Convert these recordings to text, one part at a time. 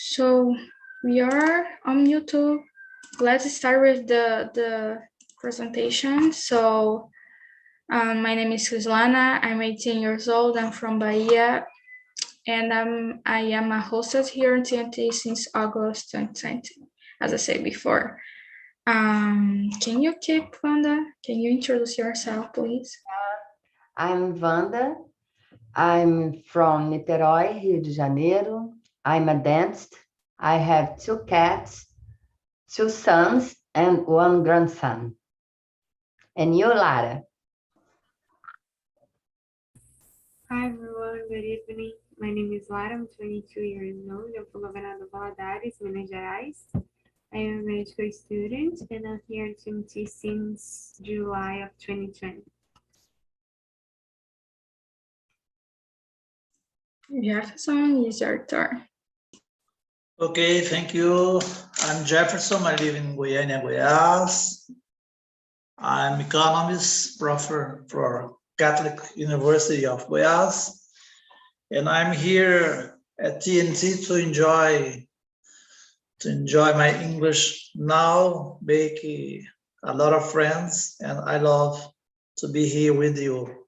So we are on YouTube. Let's start with the presentation. So my name is Crislana. I'm 18 years old. I'm from Bahia, and I am a hostess here in TNT since August 2020, as I said before. Can you keep, Wanda? Can you introduce yourself, please? I'm Wanda. I'm from Niterói, Rio de Janeiro. I'm a dentist. I have 2 cats, 2 sons, and 1 grandson. And you, Lara? Hi everyone, good evening. My name is Lara, I'm 22 years old. I'm from Governador Valadares, Minas Gerais. I am a medical student and I'm here in TMT since July of 2020. Jefferson, is your turn. Okay, thank you. I'm Jefferson. I live in Goiânia, Goiás. I'm economist, professor for Catholic University of Goiás. And I'm here at TNT to enjoy my English now, make a lot of friends, and I love to be here with you.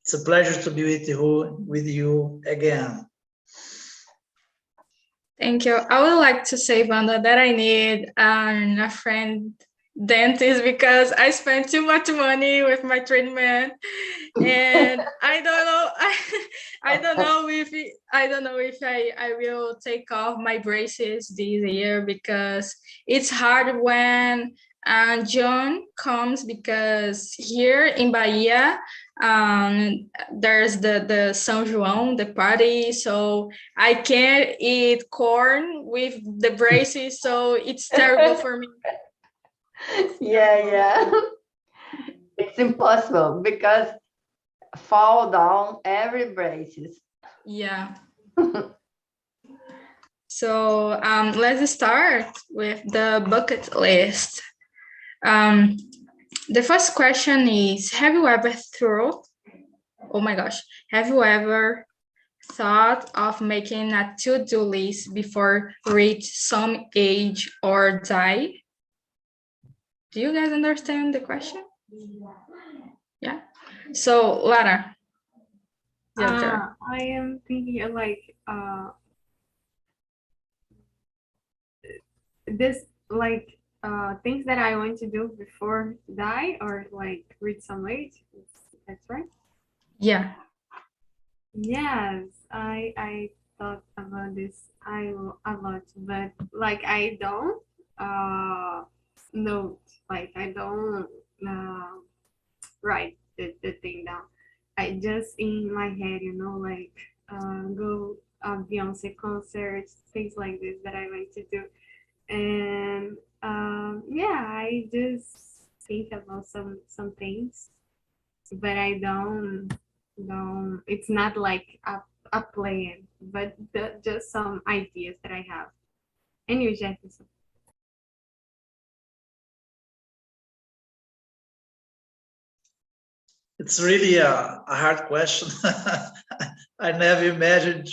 It's a pleasure to be with you again. Thank you. I would like to say, Wanda, that I need a friend dentist because I spend too much money with my treatment, and I don't know. I don't know if I will take off my braces this year because it's hard when June comes, because here in Bahia there's the São João, the party, so I can't eat corn with the braces, so it's terrible for me. Yeah. It's impossible because fall down every braces. Yeah. So let's start with the bucket list. The first question is, have you ever thought of making a to-do list before reach some age or die? Do you guys understand the question? Yeah. So Lara, your turn. I am thinking of things that I want to do before die or like reach some age. That's right. Yeah. Yes, I thought about this a lot, but like I don't note, like I don't write the thing down. I just in my head, like go Beyonce concerts, things like this that I like to do, and yeah, I just think about some things, but I don't. It's not like a plan, but just some ideas that I have. And you, Jefferson? It's really a hard question. I never imagined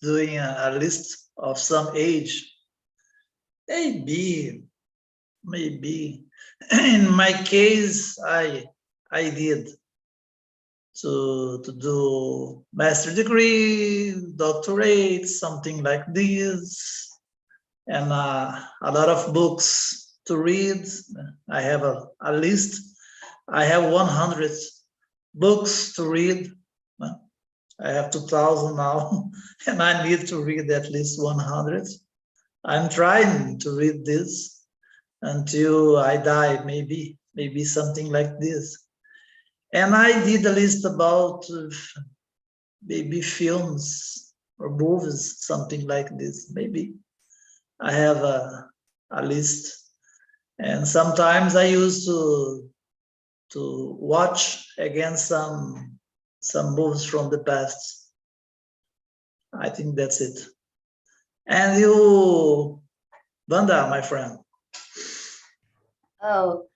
doing a list of some age. Maybe. In my case, I did to do master degree, doctorate, something like this, and a lot of books to read. I have a list. I have 100 books to read. I have 2,000 now, and I need to read at least 100. I'm trying to read this until I die, maybe something like this. And I did a list about maybe films or movies, something like this. Maybe I have a list, and sometimes I used to watch again some movies from the past. I think that's it. And you, Wanda, my friend? Oh,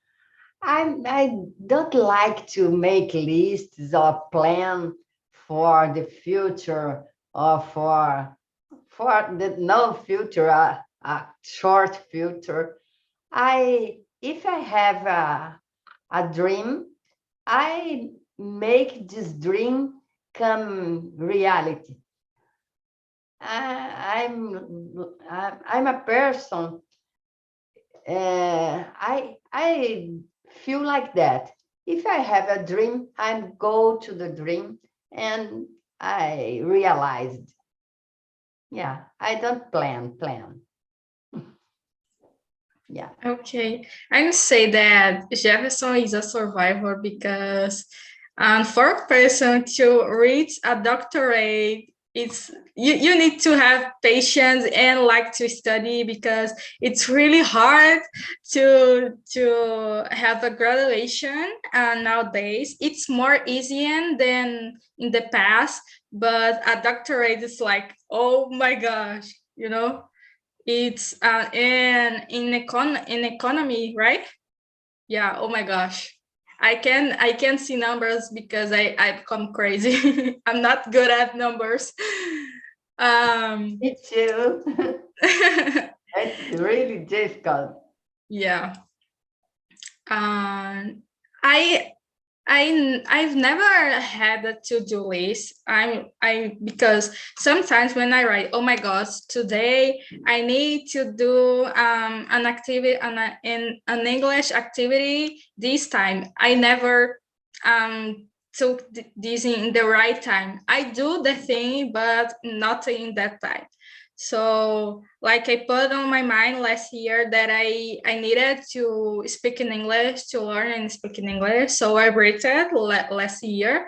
I don't like to make lists or plan for the future or for the no future, a short future. If I have a dream, I make this dream come reality. I'm a person. I feel like that. If I have a dream, I go to the dream and I realized. Yeah, I don't plan. Yeah. Okay, I would say that Jefferson is a survivor because for a person to reach a doctorate, it's you need to have patience and like to study because it's really hard to have a graduation nowadays. It's more easy than in the past, but a doctorate is like, oh my gosh, you know. It's in economy, right? Yeah. Oh my gosh. I can see numbers because I become crazy. I'm not good at numbers. Me too. It's really difficult. Yeah. I I've never had a to-do list. I because sometimes when I write, oh my gosh, today I need to do an activity an English activity this time. I never took this in the right time. I do the thing, but not in that time. So like I put on my mind last year that I needed to speak in English, to learn and speak in English. So I read it last year.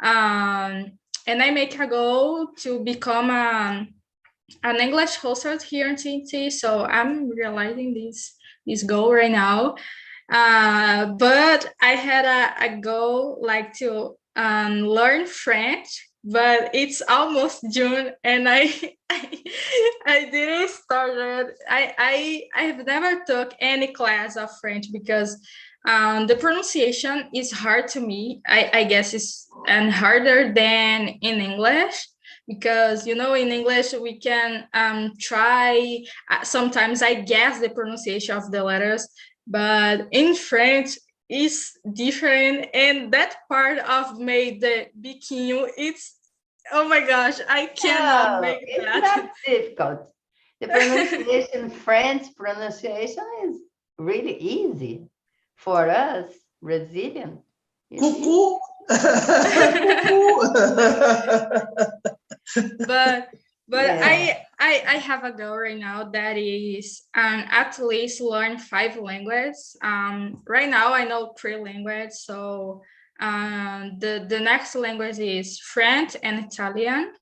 And I make a goal to become an English host here in TNT. So I'm realizing this goal right now. But I had a goal like to learn French, but it's almost June and I didn't start it. I have never took any class of French because the pronunciation is hard to me. I guess it's and harder than in English because in English we can try. Sometimes I guess the pronunciation of the letters, but in French is different, and that part of made the biquinho, it's oh my gosh, I cannot No, make it's that. not difficult. The pronunciation, French pronunciation is really easy for us, Brazilian. It's easy. Cuckoo. but Yeah. I have a goal right now that is at least learn 5 languages. Right now I know 3 languages, so the next language is French and Italian.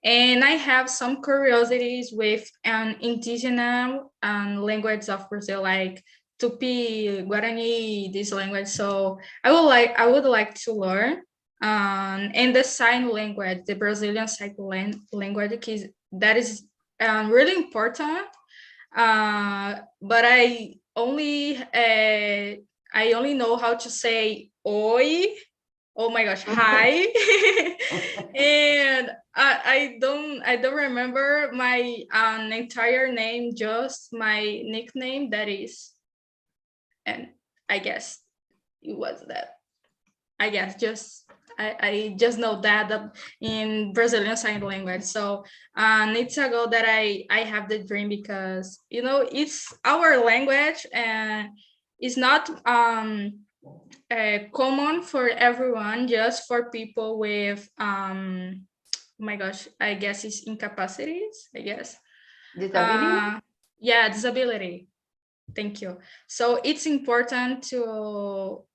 And I have some curiosities with indigenous language of Brazil, like Tupi, Guarani, this language. So I would like to learn. And the sign language, the Brazilian sign language, that is really important. But I only know how to say oi. Oh my gosh, hi. And I don't remember my entire name, just my nickname, that is, and I guess it was that. I guess just I just know that in Brazilian Sign Language. So it's a goal that I have the dream because it's our language and it's not common for everyone, just for people with oh my gosh, I guess it's incapacities, I guess. Disability? Yeah, disability. Thank you. So it's important to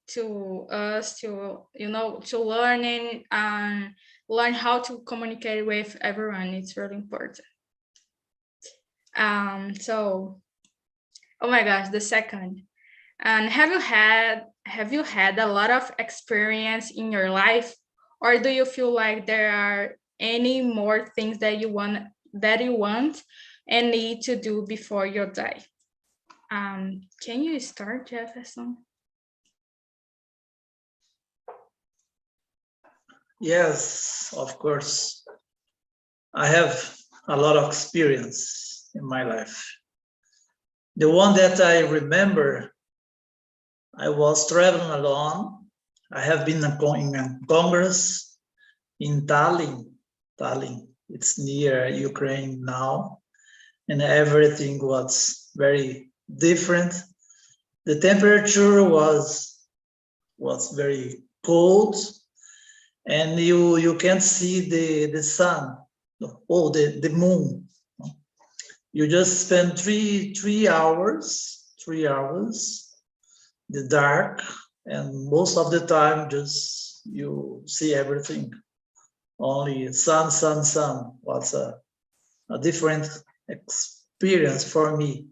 us to to learn how to communicate with everyone. It's really important. So oh my gosh, the second. And have you had a lot of experience in your life, or do you feel like there are any more things that you want and need to do before you die? Can you start, Jefferson? Yes, of course. I have a lot of experience in my life. The one that I remember, I was traveling alone. I have been in a Congress in Tallinn. It's near Ukraine now, and everything was very different. The temperature was very cold, and you can't see the sun, the moon. You just spend three hours, the dark, and most of the time just you see everything. Only sun. Was a different experience for me.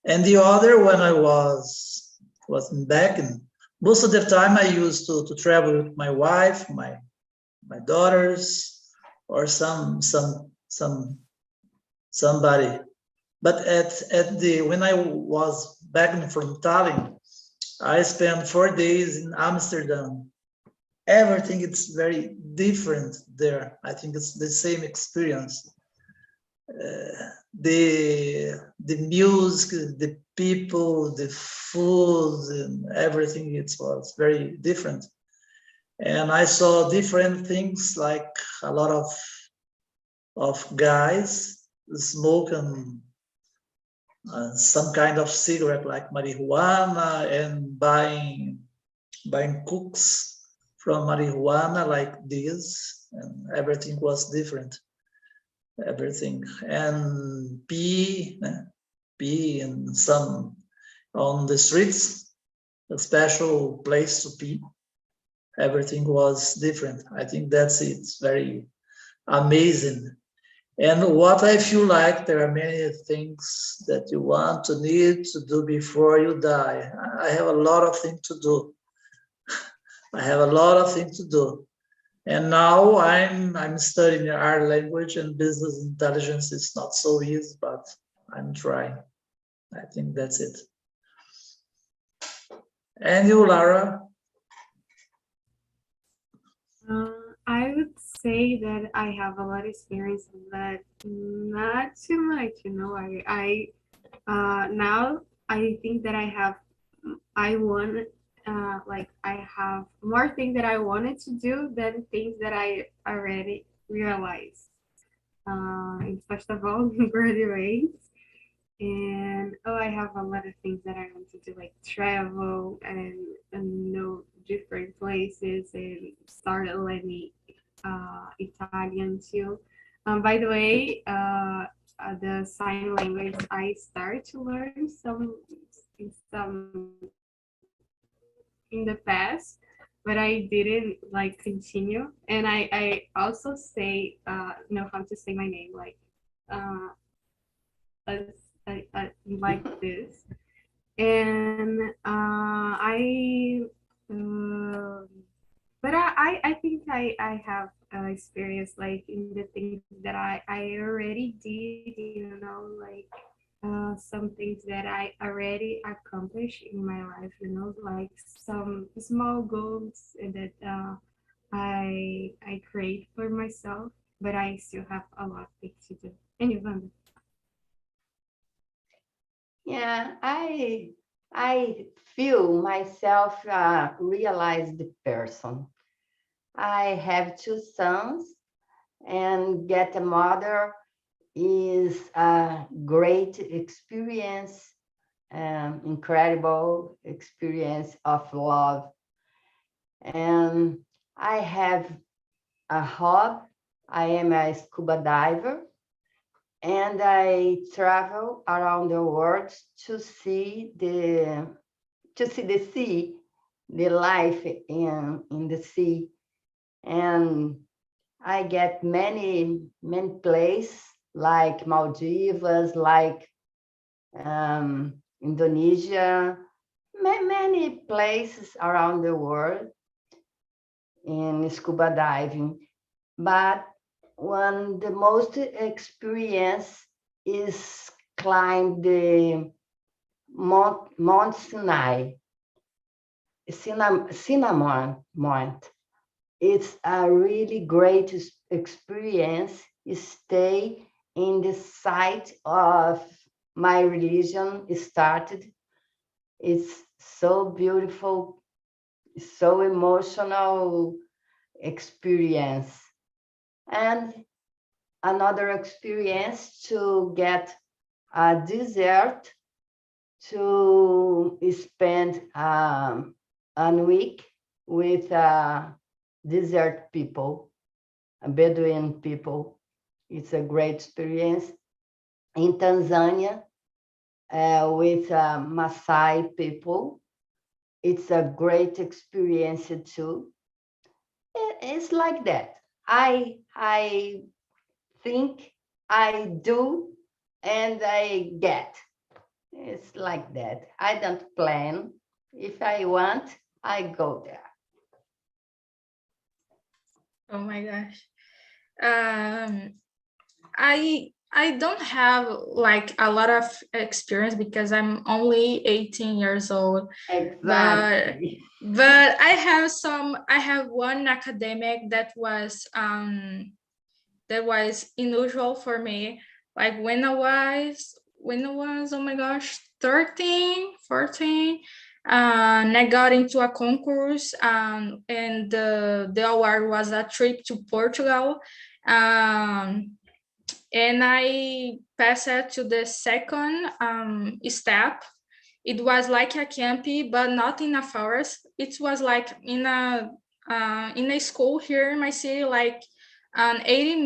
And the other, when I was back, and most of the time I used to travel with my wife, my daughters, or somebody. But when I was back from Tallinn, I spent 4 days in Amsterdam. Everything is very different there. I think it's the same experience. The music, the people, the food, and everything, it was very different. And I saw different things, like a lot of guys smoking some kind of cigarette, like marijuana, and buying cooks from marijuana like this, and everything was different. Everything, and pee and some on the streets, a special place to pee. Everything was different. I think that's it. It's very amazing. And what I feel like, there are many things that you need to do before you die. I have a lot of things to do. And now I'm studying our language and business intelligence. It's not so easy, but I'm trying. I think that's it. And you, Lara? I would say that I have a lot of experience, but not too much. I now I think that I have more things that I wanted to do than things that I already realized. And first of all, graduate. And I have a lot of things that I want to do, like travel and know different places and start learning Italian too. By the way, the sign language I started to learn some in the past, but I didn't continue. And I also say know how to say my name, like like this. And I think I have experience like in the things that I already did, some things that I already accomplished in my life, like some small goals that I create for myself, but I still have a lot of things to do. And you, Wanda? Yeah, I feel myself a realized person. I have 2 sons, and get a mother is a great experience, incredible experience of love. And I have a hobby. I am a scuba diver, and I travel around the world to see the sea, the life in the sea. And I get many places like Maldives, like Indonesia, many places around the world in scuba diving. But the most experience is climb the Mount Sinai, Cinnamon Mount. It's a really great experience stay in the site of my religion started. It's so beautiful, so emotional experience. And another experience to get a dessert to spend a week with desert people, Bedouin people. It's a great experience. In Tanzania, with Maasai people, it's a great experience too. It's like that. I think, I do, and I get. It's like that. I don't plan. If I want, I go there. Oh my gosh. I don't have like a lot of experience because I'm only 18 years old. Exactly. But I have one academic that was unusual for me. Like when I was oh my gosh 13, 14, and I got into a concourse, and the award was a trip to Portugal, and I passed it to the second step. It was like a campy, but not in a forest. It was like in a school here in my city, like 80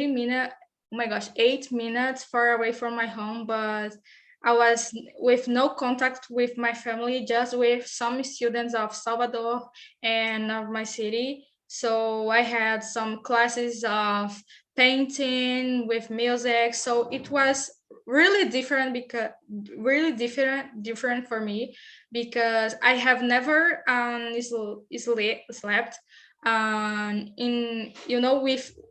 minute. Oh my gosh, 8 minutes far away from my home, but I was with no contact with my family, just with some students of Salvador and of my city. So I had some classes of painting with music. So it was really different, because really different for me, because I have never slept in,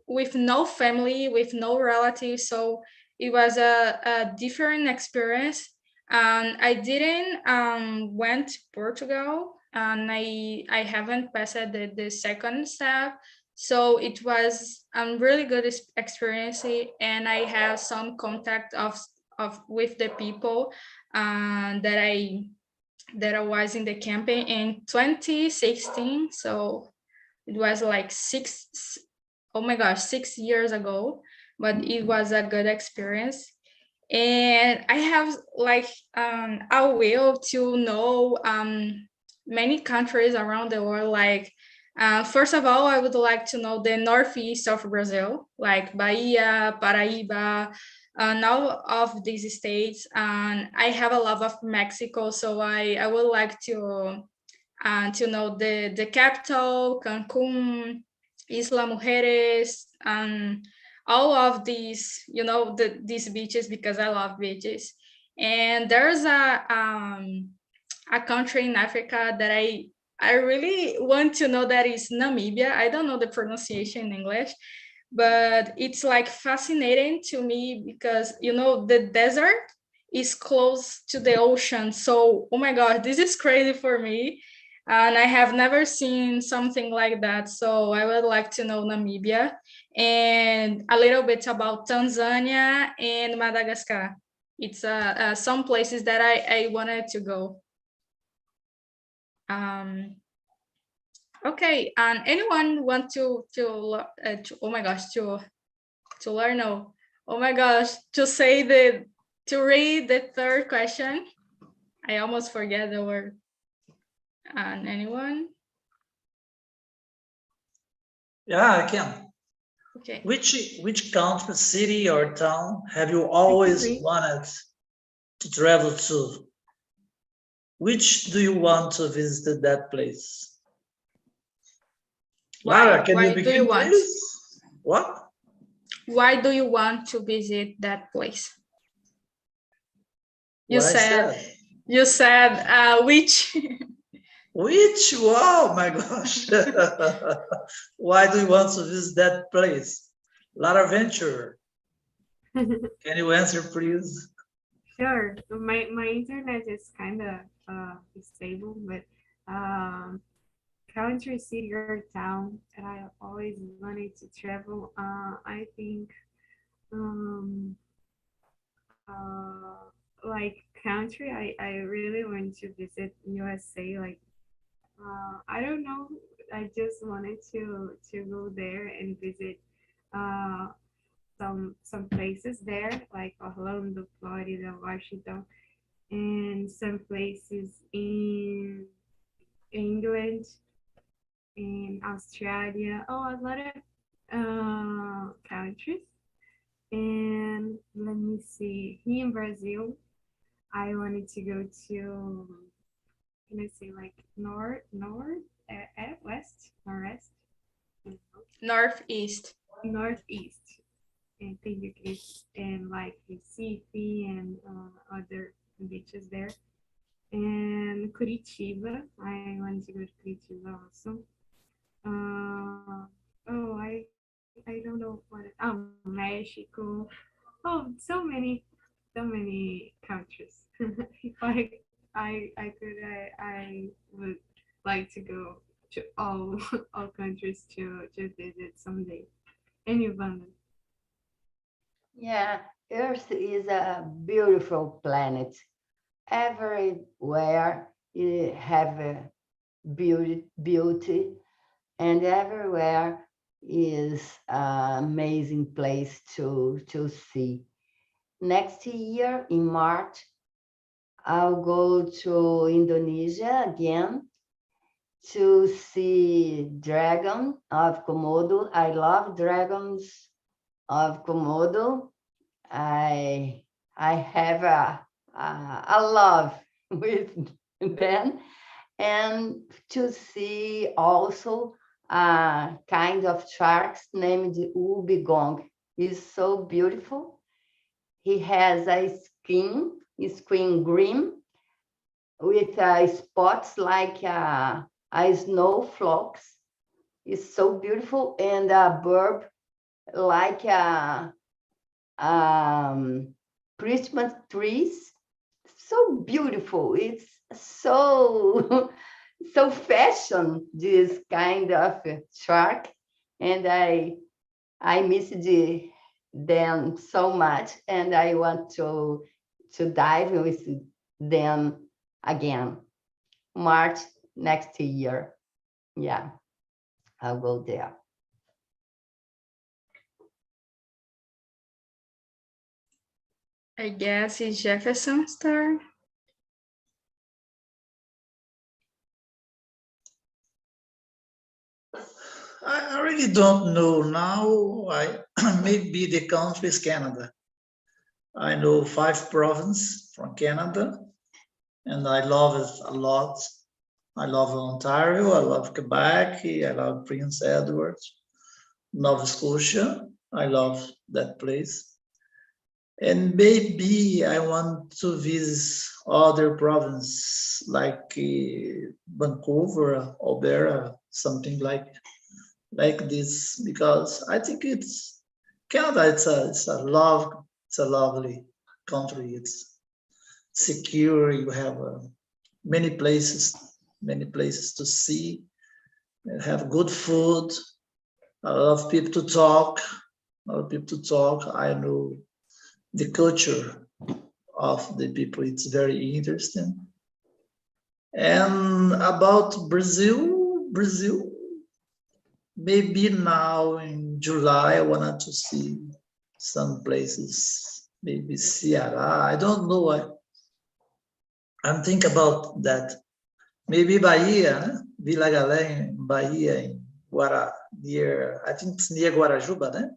with no family, with no relatives. So it was a different experience. And I didn't went to Portugal, and I haven't passed the second step. So it was a really good experience, and I have some contact of with the people that I was in the campaign in 2016. So it was like oh my gosh, 6 years ago, but it was a good experience. And I have like a will to know many countries around the world. Like first of all, I would like to know the northeast of Brazil, like Bahia, Paraíba, and all of these states. And I have a love of Mexico, so I would like to know the capital, Cancun, Isla Mujeres, and all of these, these beaches, because I love beaches. And there's a country in Africa that I really want to know, that is Namibia. I don't know the pronunciation in English, but it's like fascinating to me because the desert is close to the ocean. So oh my god, this is crazy for me, and I have never seen something like that. So I would like to know Namibia, and a little bit about Tanzania and Madagascar. It's some places that I wanted to go. Okay, and anyone want oh my gosh, to learn, oh my gosh, to read the third question? I almost forget the word. And anyone? Yeah, I can. Okay. Which country, city, or town have you always wanted to travel to? Which do you want to visit that place? Lara, can you begin, please? What? Why do you want to visit that place? You said which? Which? Wow, my gosh. Why do you want to visit that place? Lara Venture. Can you answer, please? Sure. My internet is kind of stable, but country, city, or town that I always wanted to travel. I think like country, I really want to visit USA. Like I don't know, I just wanted to go there and visit uh, some places there, like Orlando, Florida, Washington, and some places in England, in Australia. Oh, a lot of countries. And let me see. Here in Brazil, I wanted to go to, can I say like west, northwest, Northeast. northeast, and thank you, Chris, and like Recife and other beaches there. And Curitiba, I wanted to go to Curitiba also. Oh, I don't know what. Oh, Mexico. Oh, so many countries. If I could, I would like to go to all all countries to visit someday. And you, Vanda? Yeah, Earth is a beautiful planet. Everywhere you have a beauty, and everywhere is an amazing place to see. Next year in March, I'll go to Indonesia again to see Dragon of Komodo. I love dragons of Komodo. I have a love with them, and to see also a kind of sharks named Ubigong. He's so beautiful. He has skin green with spots like snow flakes. It's so beautiful, and a bird like Christmas trees. So beautiful. It's so so fashion, this kind of shark, and I miss them so much, and I want to dive with them again. March next year. Yeah, I'll go there. I guess it's Jefferson Star. I really don't know now. Maybe the country is Canada. I know 5 provinces from Canada, and I love it a lot. I love Ontario, I love Quebec, I love Prince Edward, Nova Scotia. I love that place. And maybe I want to visit other provinces like Vancouver, Alberta, something like this, because I think it's Canada. It's a lovely country. It's secure. You have many places to see. You have good food. A lot of people to talk. I know the culture of the people. It's very interesting. And about Brazil, maybe now in July, I wanted to see some places, maybe Ceará. I don't know. I'm thinking about that. Maybe Bahia, Vila Galé, Bahia, in near, I think it's near Guarajuba, né?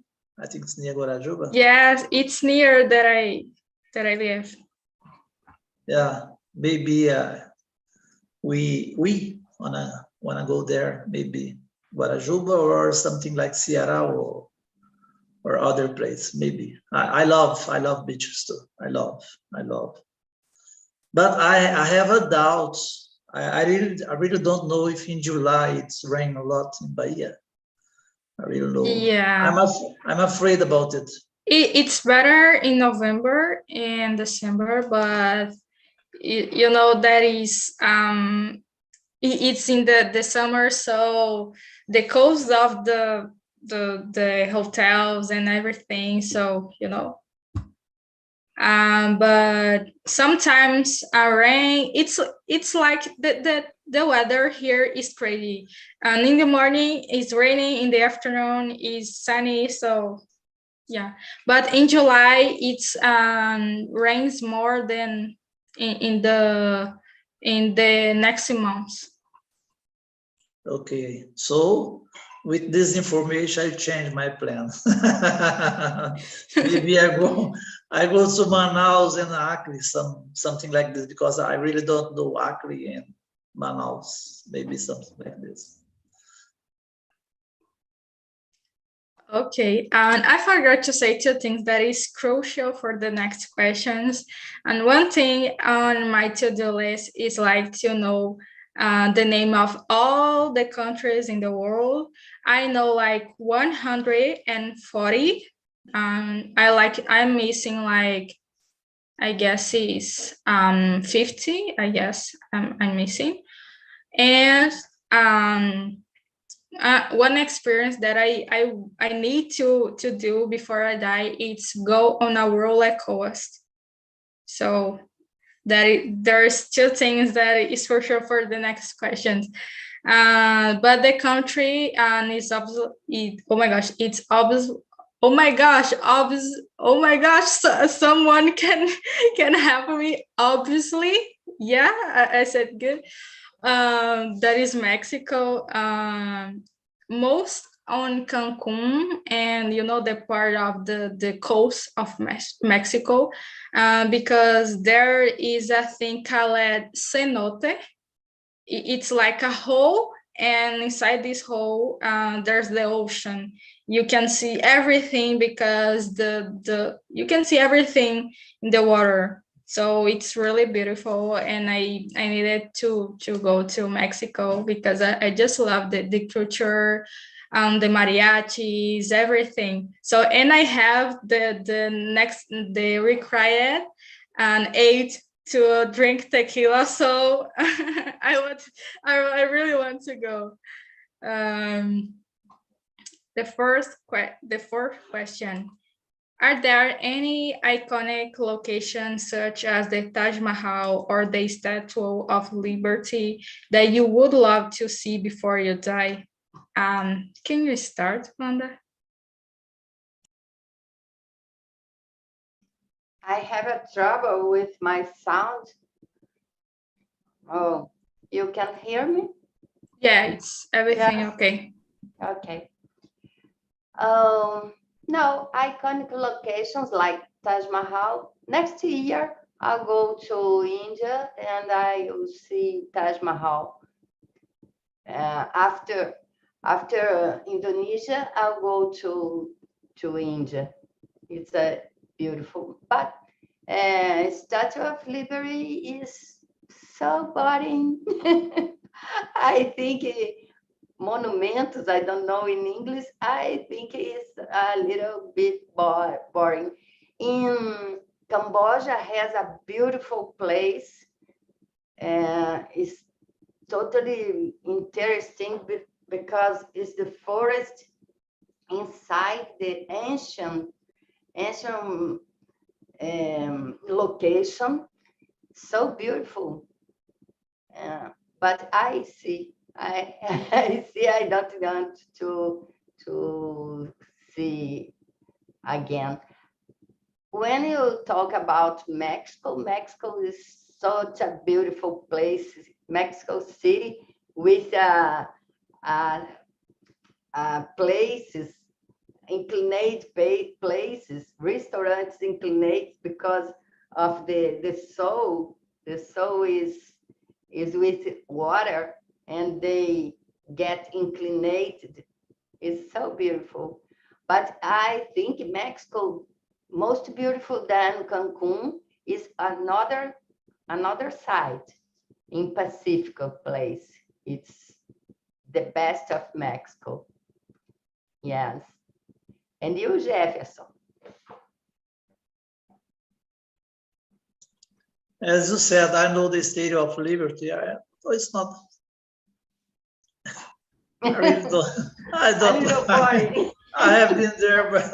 I think it's near Guarajuba. Yes, it's near that I live. Yeah, maybe we wanna go there, maybe Guarajuba or something like Ceará or other place, maybe. I love beaches too. I love. But I have a doubt. I really don't know if in July it's rain a lot in Bahia. I really know. Yeah. I'm afraid about it. It's better in November and December, but you know that is it's in the summer, so the cost of the hotels and everything, so but sometimes rain. It's like the weather here is crazy, and in the morning it's raining, in the afternoon is sunny, so yeah. But in July it's rains more than in the next months. Okay, so with this information, I change my plan. Maybe I go to Manaus and Acre, something like this, because I really don't know Acre and Manaus. Maybe something like this. Okay, and I forgot to say two things that is crucial for the next questions. And one thing on my to-do list is like to know the name of all the countries in the world. I know like 140. I'm missing like, I guess is 50. I guess I'm missing. And one experience that I need to do before I die is go on a roller coaster. So there's two things that is for sure for the next questions. But the country is obviously, oh my gosh, it's obvious. Oh my gosh, someone can help me. Obviously, yeah, I said good. That is Mexico. Most on Cancun and the part of the coast of Mexico, because there is a thing called cenote. It's like a hole, and inside this hole there's the ocean. You can see everything because you can see everything in the water. So it's really beautiful, and I needed to go to Mexico because I just love the culture, the mariachis, everything. So, and I have the required and age to drink tequila, so I really want to go. The fourth question: are there any iconic locations such as the Taj Mahal or the Statue of Liberty that you would love to see before you die? Can you start, Wanda? I have a trouble with my sound. Oh, you can hear me? Yeah, it's everything okay. Okay. No, iconic locations like Taj Mahal. Next year, I'll go to India and I will see Taj Mahal. After Indonesia, I'll go to India. It's a beautiful, but Statue of Liberty is so boring. I think monumentos, I don't know in English, I think it's a little bit boring. In Cambodia has a beautiful place. It's totally interesting because it's the forest inside the ancient location. So beautiful. But I see I don't want to see again. When you talk about Mexico is such a beautiful place. Mexico City with places, inclined places, restaurants inclined because of the soul. The soul is with water and they get inclinated. It's so beautiful. But I think Mexico, most beautiful than Cancun, is another side in Pacifico place. It's the best of Mexico. Yes. And you, Jefferson? As you said, I know the Statue of Liberty. It's not I really don't. I A don't. little boring. I have been there, but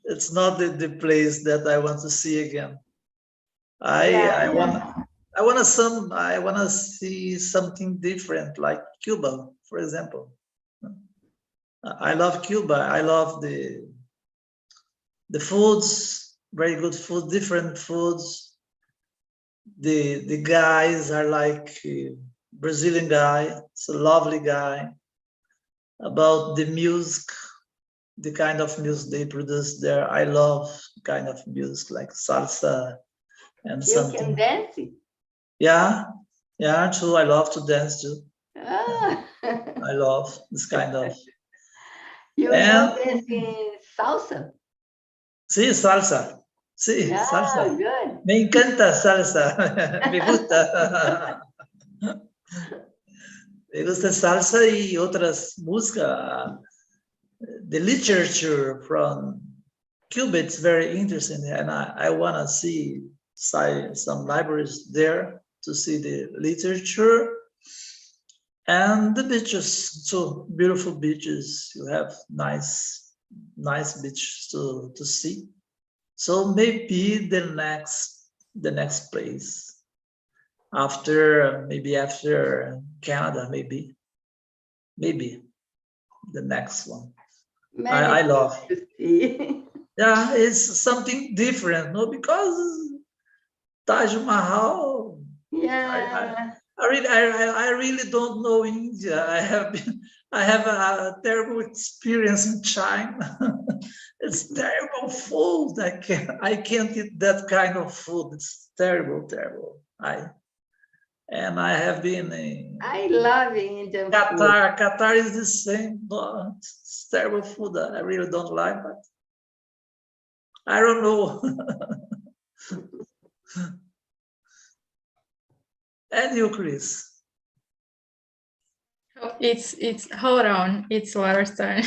it's not the place that I want to see again. I want to see something different, like Cuba, for example. I love Cuba. I love the foods, very good food, different foods. The guys are like Brazilian guy. It's a lovely guy. About the music, the kind of music they produce there, I love kind of music like salsa and You something. can dance? Yeah, too. I love to dance too. Ah. I love this kind of. You know dancing salsa? Sí, salsa. Sí, Yeah, salsa. good. Me encanta salsa. Me gusta. Me gusta salsa y otras músicas. The literature from Cuba, it's very interesting, and I want to see some libraries there to see the literature and the beaches. So beautiful beaches. You have nice beaches to see. So maybe the next place after Canada, maybe the next one. I love. To see. Yeah, it's something different, no? Because Taj Mahal. Yeah. I really don't know India. I have a terrible experience in China. It's terrible food. I can't eat that kind of food. It's terrible. I have been in I love Indian food. Qatar. Qatar is the same. No, it's terrible food. I really don't like, but I don't know. And you, Chris? Oh, it's hold on, it's Laura's turn.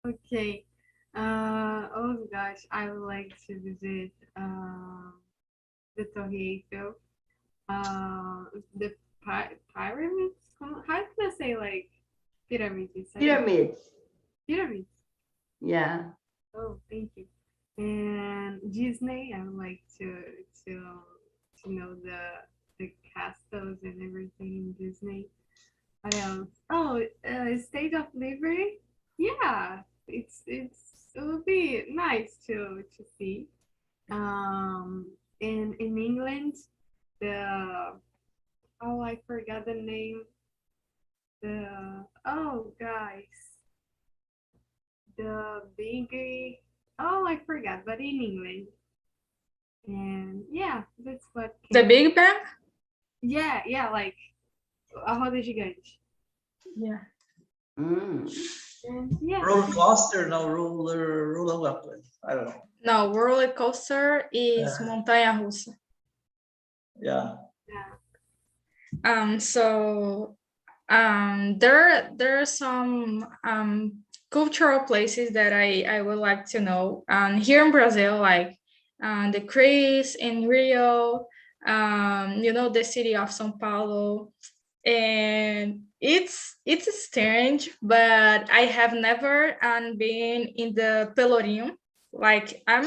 Okay. Oh gosh, I would like to visit the Torre Eiffel, the pyramids. How can I say like pyramids? Pyramids. Pyramids. Yeah. Oh, thank you. And Disney, I would like to know the castles and everything in Disney. What else? Oh, State of Liberty. Yeah, it would be nice to see. In England, the I forgot the name. Guys, the big I forgot, but in England, and yeah, that's what. The Big Bang? Yeah, like a roda gigante. Yeah. Mm. And yeah. Roller coaster, no roller weapon. I don't know. No, roller coaster is Yeah. montanha russa. Yeah. So there are some cultural places that I would like to know. Here in Brazil, like the Chris in Rio, the city of São Paulo, and it's strange, but I have never been in the Pelourinho. Like I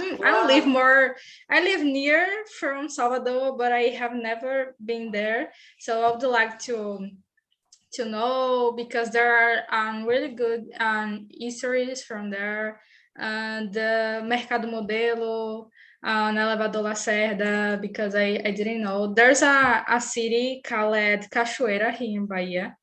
live near from Salvador, but I have never been there. So I would like to know, because there are really good histories from there. The Mercado Modelo, Elevador Lacerda, because I didn't know. There's a city called Cachoeira here in Bahia.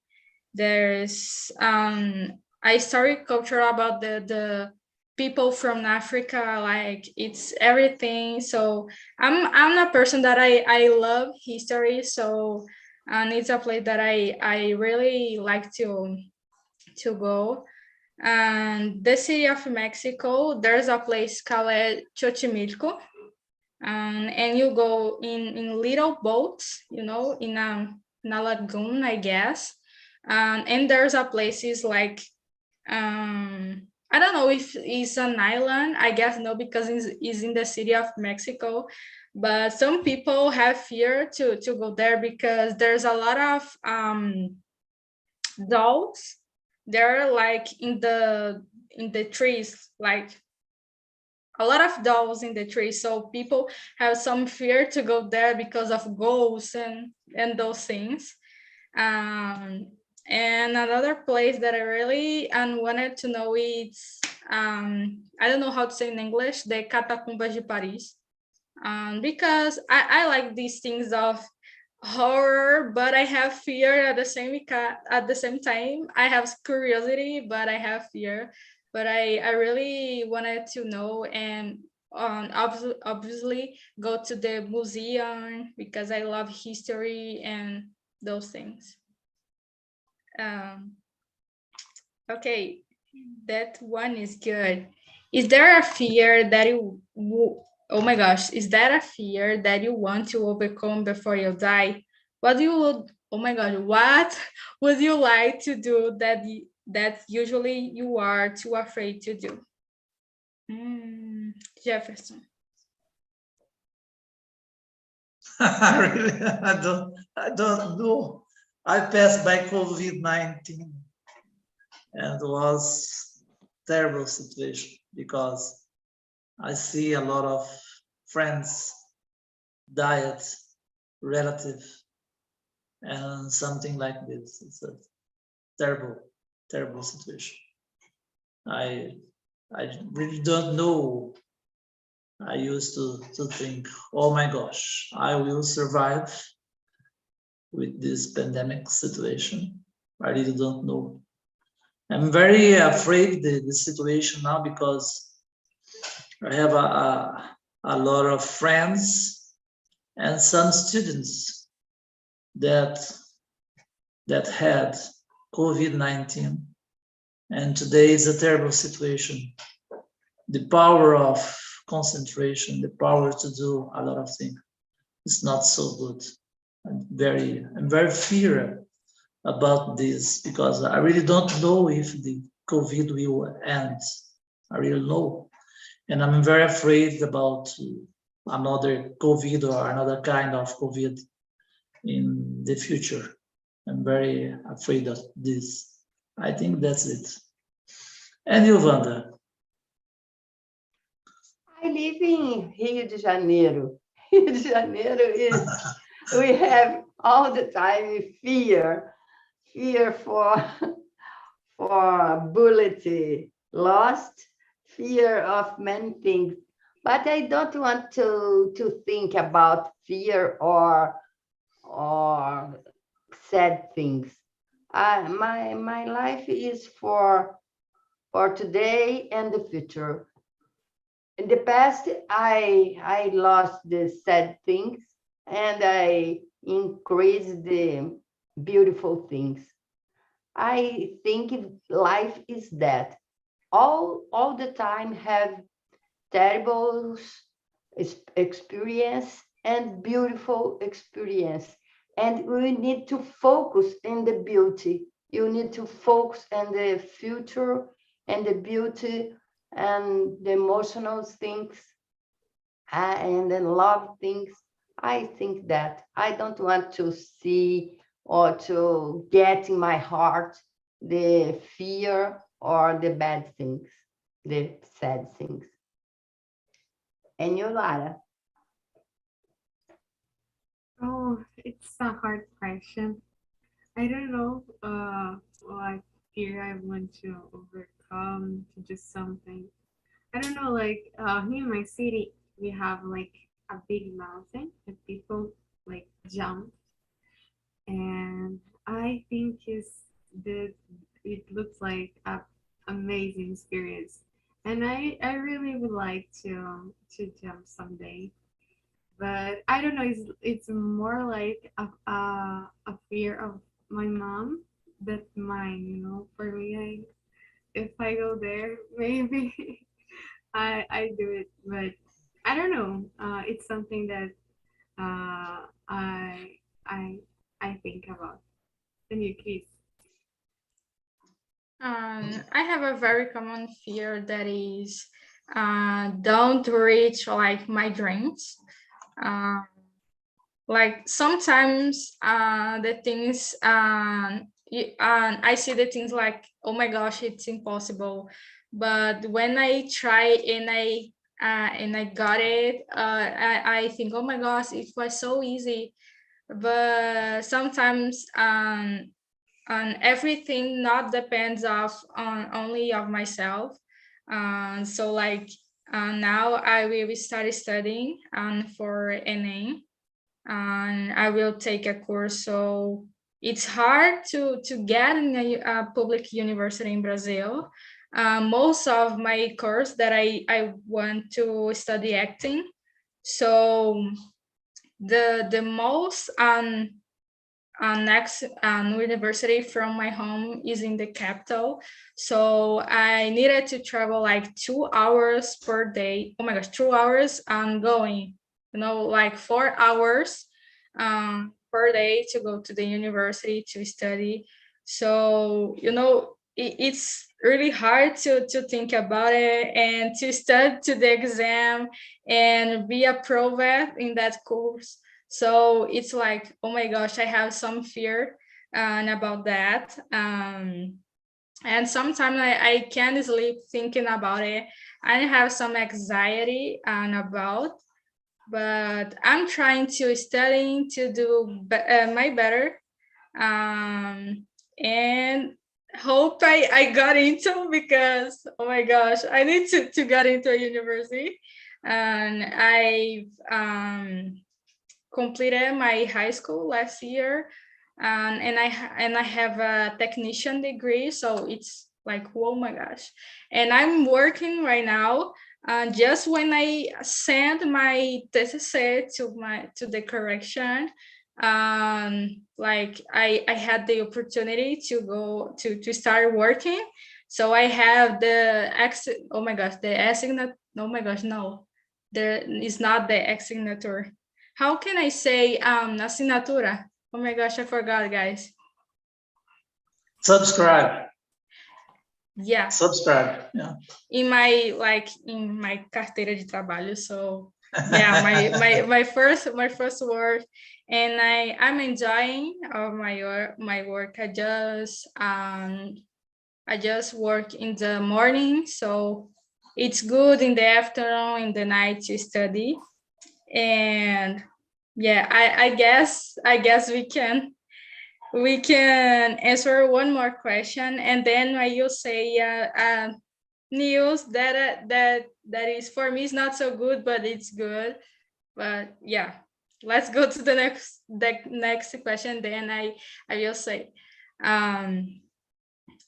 There's a historic culture about the people from Africa, like it's everything. So I'm a person that I love history, so and it's a place that I really like to go. And the city of Mexico, there's a place called Xochimilco, and you go in little boats, in a lagoon, I guess. And there's a places like I don't know if it's an island. I guess no, because it's in the city of Mexico. But some people have fear to go there because there's a lot of dolls. They're like in the trees, like a lot of dolls in the trees. So people have some fear to go there because of ghosts and those things. Um, and another place that I really wanted to know is I don't know how to say in English, the Catacumbas de Paris. Because I like these things of horror, but I have fear at at the same time. I have curiosity, but I have fear. But I really wanted to know and obviously go to the museum because I love history and those things. Um, okay, that one is good. Is there a fear that oh my gosh, is that a fear that you want to overcome before you die? What you would, oh my god, what would you like to do that usually you are too afraid to do? Jefferson. Really, I don't know. I passed by COVID-19 and it was terrible situation because I see a lot of friends died, relative, and something like this. It's a terrible, terrible situation. I really don't know. I used to think, oh my gosh, I will survive with this pandemic situation. I really don't know. I'm very afraid the situation now because I have a lot of friends and some students that had COVID-19, and today is a terrible situation. The power of concentration, the power to do a lot of things, is not so good. I'm very fear about this because I really don't know if the COVID will end. I really know, and I'm very afraid about another COVID or another kind of COVID in the future. I'm very afraid of this. I think that's it. And you, Wanda? I live in Rio de Janeiro. Rio de Janeiro is, we have all the time fear for bullet lost, fear of many things. But I don't want to think about fear or sad things. My life is for today and the future. In the past, I lost the sad things and I increased the beautiful things. I think life is that all the time have terrible experience and beautiful experience, and we need to focus in the beauty. You need to focus on the future and the beauty and the emotional things and then love things. I think that I don't want to see or to get in my heart the fear or the bad things, the sad things. And you, Lara? Oh, it's a hard question. I don't know what fear I want to overcome to do something. I don't know, like here in my city we have like a big mountain that people like jump, and I think it looks like a amazing experience, and I really would like to jump someday. But I don't know. It's more like a fear of my mom than mine. You know, for me, if I go there, maybe I do it. But I don't know. It's something that uh, I I I think about. And you, Chris? I have a very common fear that is don't reach like my dreams. Uh, like sometimes the things I see the things like, oh my gosh, it's impossible. But when I try and I got it, I think, oh my gosh, it was so easy. But sometimes and everything not depends of on only of myself. So like now I will start studying for NA, and I will take a course. So it's hard to get in a public university in Brazil. Most of my course that I want to study acting. So the most next university from my home is in the capital. So I needed to travel like 2 hours per day. Oh my gosh, 2 hours going, like 4 hours per day to go to the university to study. So, it's really hard to think about it and to study to the exam and be approved in that course. So it's like, oh my gosh, I have some fear about that. And sometimes I can't sleep thinking about it. I have some anxiety about, but I'm trying to studying to do my better. And hope I got into, because oh my gosh, I need to get into a university. And I've completed my high school last year, and I have a technician degree, so it's like, oh my gosh. And I'm working right now. Just when I sent my TCC to the correction, like I had the opportunity to go to start working. So I have oh my gosh, the assignature. Oh my gosh, no, there is not the signature. How can I say assinatura? Oh my gosh, I forgot, guys. Subscribe. Yeah. Subscribe. Yeah. In my carteira de trabalho. So yeah, my first work, and I'm enjoying my work. I just work in the morning, so it's good in the afternoon, in the night to study. And yeah, I guess we can answer one more question, and then I will say news that is, for me, is not so good, but it's good. But yeah, let's go to the next question. Then I will say, I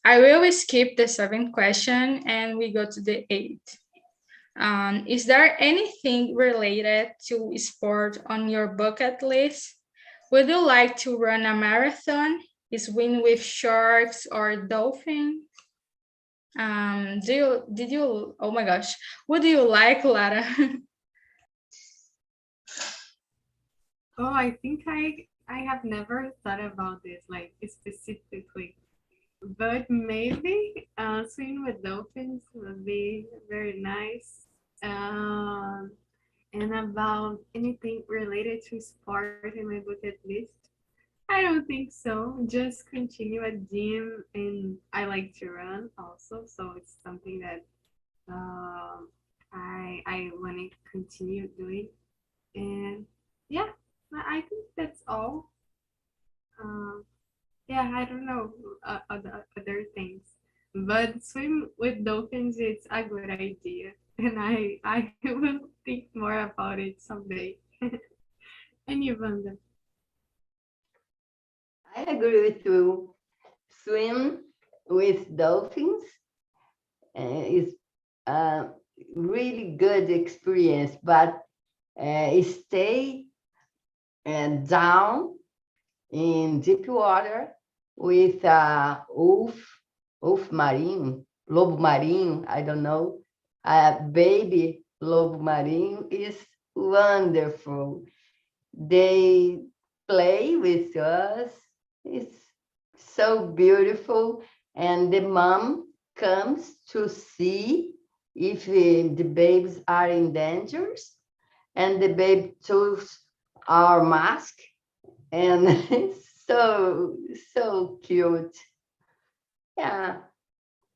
will skip the seventh question and we go to the eighth. Is there anything related to sport on your bucket list? Would you like to run a marathon, swim with sharks or dolphins? Oh my gosh, what do you like, Lara? Oh, I think I have never thought about this like specifically, but maybe swimming with dolphins would be very nice. And about anything related to sport in my bucket list, I don't think so. Just continue at gym, and I like to run also, so it's something that I want to continue doing. And yeah, I think that's all. Um, yeah, I don't know other things, but swim with dolphins is a good idea, and I will think more about it someday. And you, Wanda? I agree with you. Swim with dolphins is a really good experience, but stay down in deep water with wolf marinho, lobo marinho, I don't know, a baby lobo marinho is wonderful. They play with us. It's so beautiful, and the mom comes to see if the babies are in danger, and the baby chose our mask, and it's so cute. Yeah,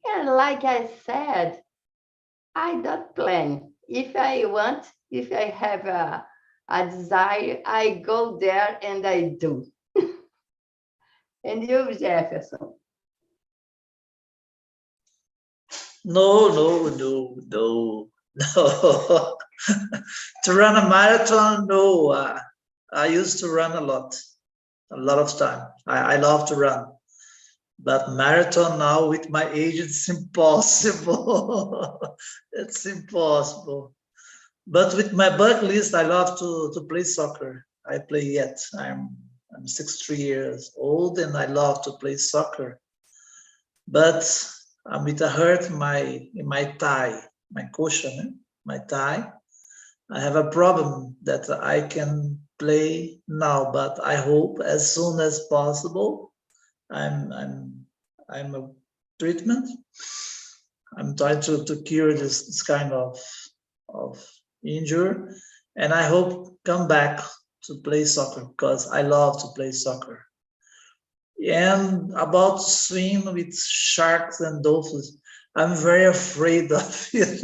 and like I said, I don't plan. If I want, if I have a desire, I go there and I do. And you, Jefferson? No. To run a marathon, no. I used to run a lot of time. I love to run. But marathon now with my age, it's impossible. It's impossible. But with my bucket list, I love to play soccer. I play yet. I'm 63 years old and I love to play soccer. But I'm with a hurt in my thigh, my cushion, my thigh. I have a problem that I can play now, but I hope as soon as possible. I'm a treatment. I'm trying to cure this kind of injury, and I hope come back to play soccer because I love to play soccer. And about swim with sharks and dolphins, I'm very afraid of it.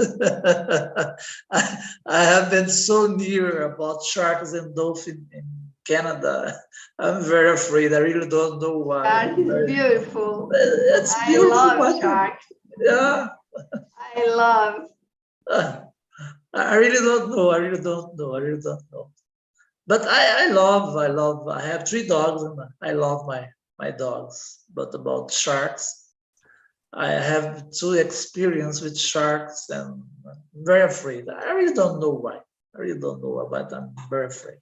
I have been so near about sharks and dolphins in Canada. I'm very afraid. I really don't know why. Shark is beautiful. It's I beautiful. love sharks. Yeah. I love. I really don't know. I really don't know. But I have 3 dogs and I love my dogs. But about sharks, I have 2 experience with sharks and I'm very afraid. I really don't know why. But I'm very afraid.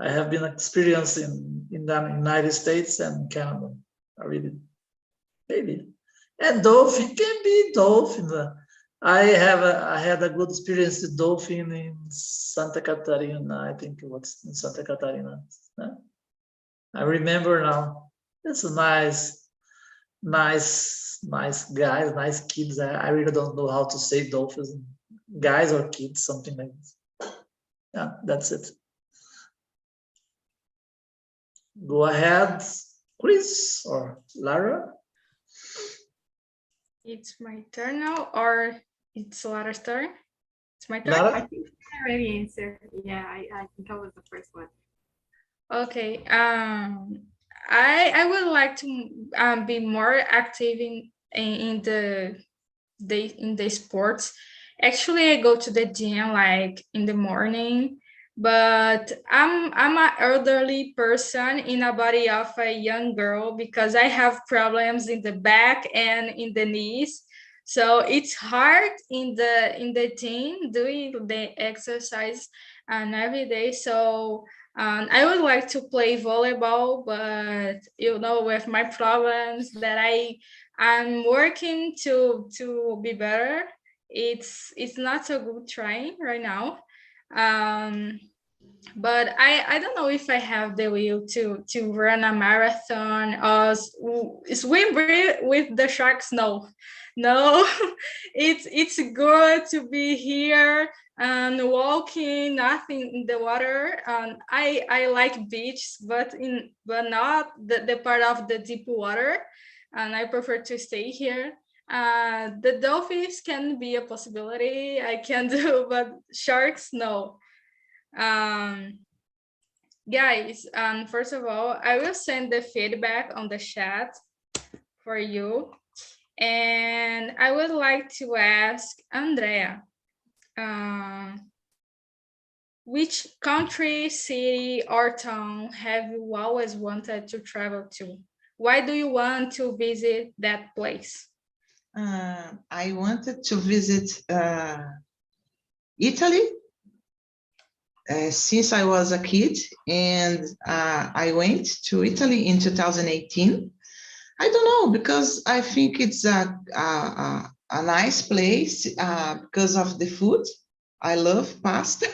I have been experienced in the United States and Canada. I really, maybe. And dolphin can be dolphin. I had a good experience with dolphin in Santa Catarina. I think it was in Santa Catarina. I remember now. It's a nice guys, nice kids. I really don't know how to say dolphins, guys or kids, something like this. Yeah, that's it. Go ahead, Chris or Lara. It's my turn now, or it's Lara's turn? It's my turn? Lara? I think I already answered. Yeah, I think I was the first one. Okay. I would like to be more active in the sports. Actually, I go to the gym like in the morning, but I'm an elderly person in a body of a young girl because I have problems in the back and in the knees. So it's hard in the gym doing the exercise and every day. So I would like to play volleyball, but with my problems that I'm working to be better. It's not so good trying right now. But I don't know if I have the will to run a marathon or swim with the sharks. No, it's good to be here and walking, nothing in the water. I like beach, but not the part of the deep water, and I prefer to stay here. The dolphins can be a possibility I can do, but sharks, no. Guys, first of all, I will send the feedback on the chat for you. And I would like to ask Andrea, which country, city, or town have you always wanted to travel to? Why do you want to visit that place? I wanted to visit Italy since I was a kid, and I went to Italy in 2018. I don't know, because I think it's a nice place because of the food. I love pasta,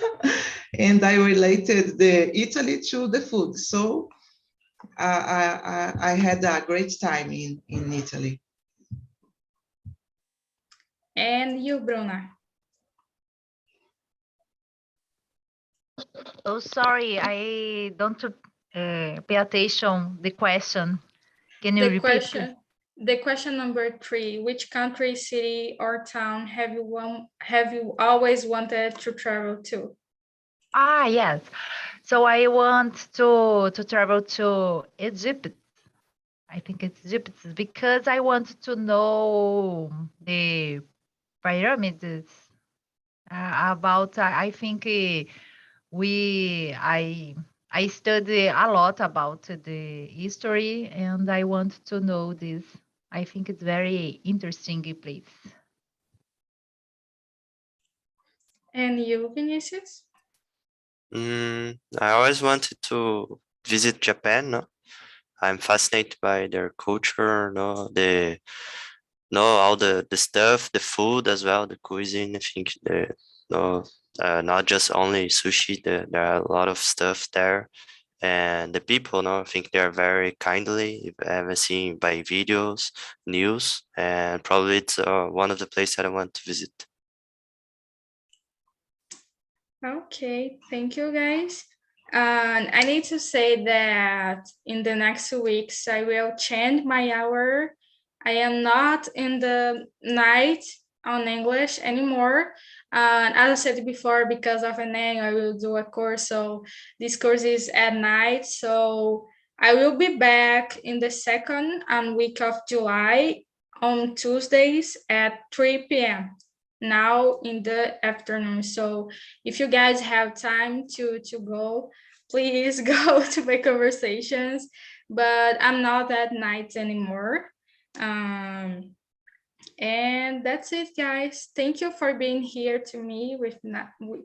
and I related the Italy to the food. So I had a great time in Italy. And you, Bruna? Oh, sorry, I don't pay attention the question. Can you repeat, please? The question number 3: which country, city, or town have you always wanted to travel to? Ah, yes. So I want to travel to Egypt. I think it's Egypt because I want to know the pyramids. About I think I study a lot about the history and I want to know this. I think it's very interesting place. And you, Vinicius? I always wanted to visit Japan, no? I'm fascinated by their culture, no? All the stuff, the food as well, the cuisine. I think no, not just only sushi. There are a lot of stuff there, and the people, no, I think they're very kindly. If I ever seen by videos, news, and probably it's one of the places that I want to visit. Okay, thank you, guys. And I need to say that in the next 2 weeks, I will change my hour. I am not in the night on English anymore. And as I said before, because of an name, I will do a course. So this course is at night. So I will be back in the second week of July on Tuesdays at 3 p.m. now in the afternoon. So if you guys have time to go, please go to my conversations, but I'm not at night anymore. And that's it, guys. Thank you for being here to me with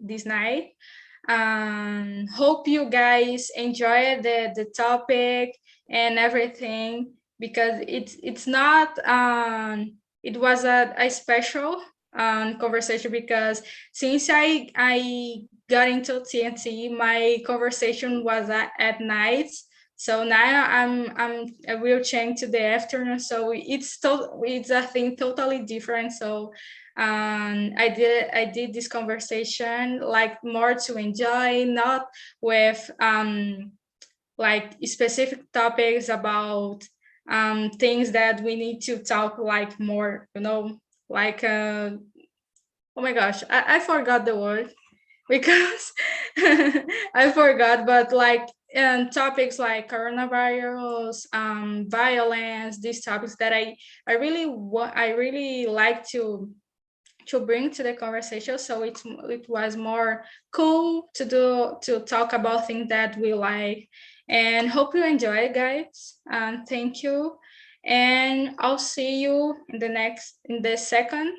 this night. Hope you guys enjoy the topic and everything, because it's not it was a special conversation, because since I got into TNT, my conversation was at night. So now I will change to the afternoon. So it's a thing totally different. So I did this conversation like more to enjoy, not with like specific topics about things that we need to talk like more, like oh my gosh, I forgot the word because I forgot, but like topics like coronavirus, violence, these topics that I really like to bring to the conversation. So it was more cool to talk about things that we like, and hope you enjoy, guys. Thank you, and I'll see you in the second